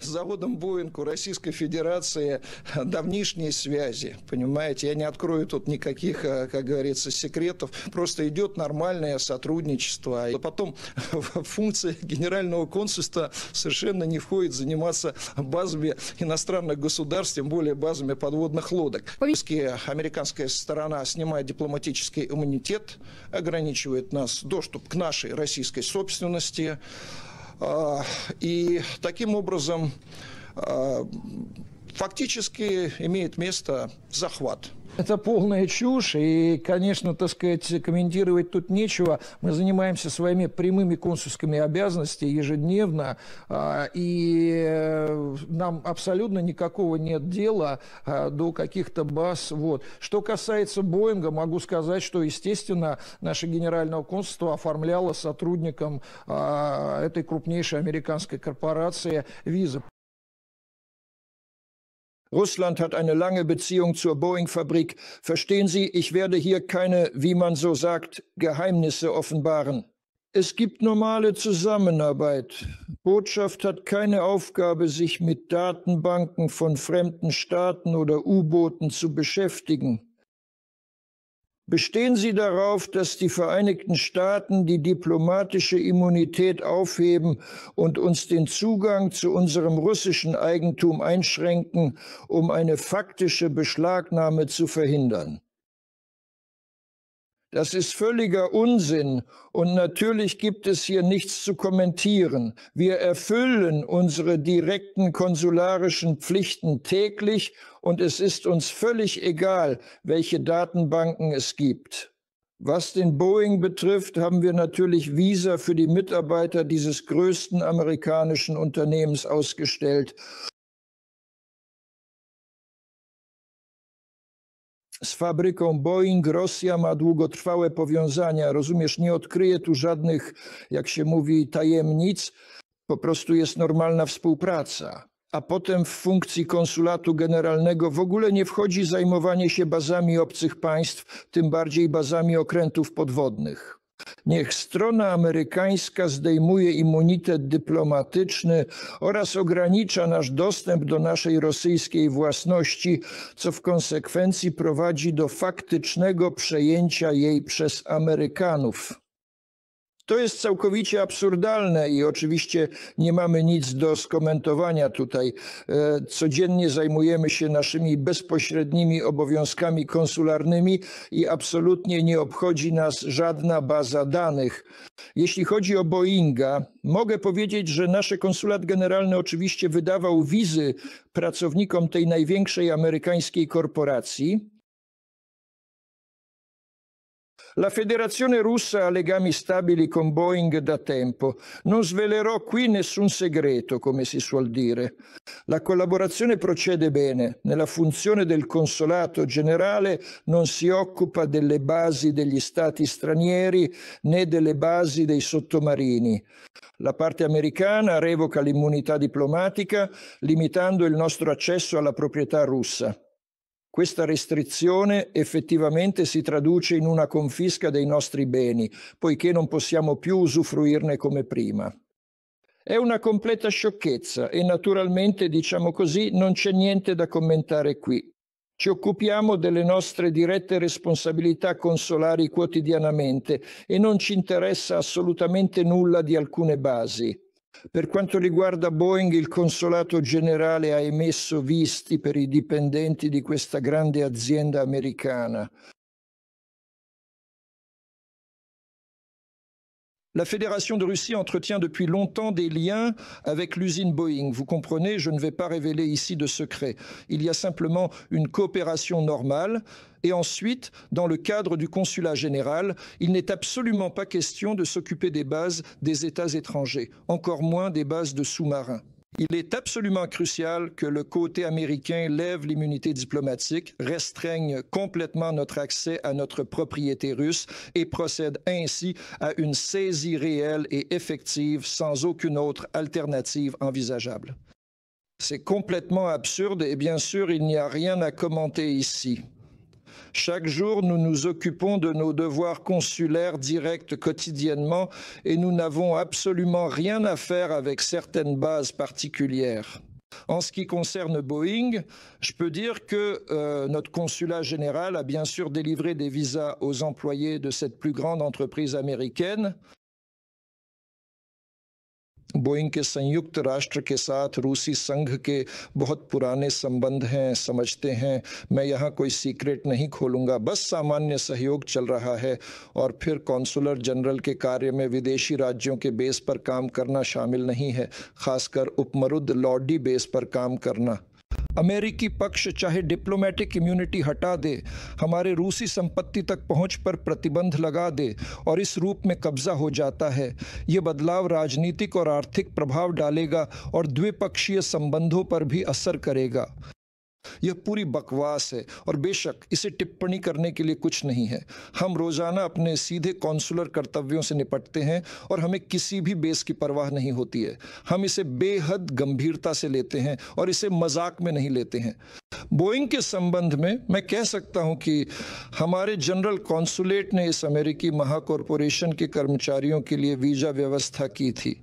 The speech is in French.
с заводом «Боинг» у Российской Федерации давнишние связи, понимаете? Я не открою тут никаких, как говорится, секретов. Просто идет нормальное сотрудничество. А потом функция генерального консульства совершенно не входит заниматься базами иностранных государств, тем более базами подводных лодок. Американская сторона снимает дипломатический иммунитет, ограничивает нас доступ к нашей российской собственности. И таким образом фактически имеет место захват. Это полная чушь, и, конечно, так сказать, комментировать тут нечего. Мы занимаемся своими прямыми консульскими обязанностями ежедневно, и нам абсолютно никакого нет дела до каких-то баз. Вот. Что касается «Боинга», могу сказать, что, естественно, наше генеральное консульство оформляло сотрудникам этой крупнейшей американской корпорации визы. Russland hat eine lange Beziehung zur Boeing-Fabrik. Verstehen Sie, ich werde hier keine, wie man so sagt, Geheimnisse offenbaren. Es gibt normale Zusammenarbeit. Botschaft hat keine Aufgabe, sich mit Datenbanken von fremden Staaten oder U-Booten zu beschäftigen. Bestehen Sie darauf, dass die Vereinigten Staaten die diplomatische Immunität aufheben und uns den Zugang zu unserem russischen Eigentum einschränken, um eine faktische Beschlagnahme zu verhindern? Das ist völliger Unsinn und natürlich gibt es hier nichts zu kommentieren. Wir erfüllen unsere direkten konsularischen Pflichten täglich und es ist uns völlig egal, welche Datenbanken es gibt. Was den Boeing betrifft, haben wir natürlich Visa für die Mitarbeiter dieses größten amerikanischen Unternehmens ausgestellt. Z fabryką Boeing Rosja ma długotrwałe powiązania. Rozumiesz, nie odkryję tu żadnych, jak się mówi, tajemnic. Po prostu jest normalna współpraca. A potem w funkcji konsulatu generalnego w ogóle nie wchodzi zajmowanie się bazami obcych państw, tym bardziej bazami okrętów podwodnych. Niech strona amerykańska zdejmuje immunitet dyplomatyczny oraz ogranicza nasz dostęp do naszej rosyjskiej własności, co w konsekwencji prowadzi do faktycznego przejęcia jej przez Amerykanów. To jest całkowicie absurdalne i oczywiście nie mamy nic do skomentowania tutaj. Codziennie zajmujemy się naszymi bezpośrednimi obowiązkami konsularnymi i absolutnie nie obchodzi nas żadna baza danych. Jeśli chodzi o Boeinga, mogę powiedzieć, że nasz konsulat generalny oczywiście wydawał wizy pracownikom tej największej amerykańskiej korporacji. La Federazione Russa ha legami stabili con Boeing da tempo. Non svelerò qui nessun segreto, come si suol dire. La collaborazione procede bene. Nella funzione del consolato generale non si occupa delle basi degli stati stranieri né delle basi dei sottomarini. La parte americana revoca l'immunità diplomatica, limitando il nostro accesso alla proprietà russa. Questa restrizione effettivamente si traduce in una confisca dei nostri beni, poiché non possiamo più usufruirne come prima. È una completa sciocchezza e naturalmente, diciamo così, non c'è niente da commentare qui. Ci occupiamo delle nostre dirette responsabilità consolari quotidianamente e non ci interessa assolutamente nulla di alcune basi. Per quanto riguarda Boeing, il consolato generale ha emesso visti per i dipendenti di questa grande azienda americana. La Fédération de Russie entretient depuis longtemps des liens avec l'usine Boeing. Vous comprenez, je ne vais pas révéler ici de secret. Il y a simplement une coopération normale. Et ensuite, dans le cadre du consulat général, il n'est absolument pas question de s'occuper des bases des États étrangers, encore moins des bases de sous-marins. Il est absolument crucial que le côté américain lève l'immunité diplomatique, restreigne complètement notre accès à notre propriété russe et procède ainsi à une saisie réelle et effective sans aucune autre alternative envisageable. C'est complètement absurde et bien sûr, il n'y a rien à commenter ici. Chaque jour, nous nous occupons de nos devoirs consulaires directs quotidiennement et nous n'avons absolument rien à faire avec certaines bases particulières. En ce qui concerne Boeing, je peux dire que notre consulat général a bien sûr délivré des visas aux employés de cette plus grande entreprise américaine. Boeing के संयुक्त राष्ट्र के साथ रूसी संघ के बहुत पुराने संबंध हैं, समझते हैं। मैं यहाँ कोई सीक्रेट नहीं खोलूँगा, बस सामान्य सहयोग चल रहा है। और फिर कॉन्सुलर जनरल के कार्य में विदेशी राज्यों के बेस पर काम करना शामिल नहीं है, खासकर उपमरुद लॉर्डी बेस पर काम करना। अमेरिकी पक्ष चाहे डिप्लोमेटिक इम्यूनिटी हटा दे, हमारे रूसी संपत्ति तक पहुंच पर प्रतिबंध लगा दे और इस रूप में कब्जा हो जाता है। ये बदलाव राजनीतिक और आर्थिक प्रभाव डालेगा और द्विपक्षीय संबंधों पर भी असर करेगा। यह पूरी बकवास है और बेशक इसे टिप्पणी करने के लिए कुछ नहीं है। हम रोजाना अपने सीधे कॉन्सुलर कर्तव्यों से निपटते हैं और हमें किसी भी बेस की परवाह नहीं होती है। हम इसे बेहद गंभीरता से लेते हैं और इसे मजाक में नहीं लेते हैं। बोइंग के संबंध में मैं कह सकता हूं कि हमारे जनरल कॉन्सुलेट ने इस अमेरिकी महाकॉर्पोरेशन के कर्मचारियों के लिए वीजा व्यवस्था की थी।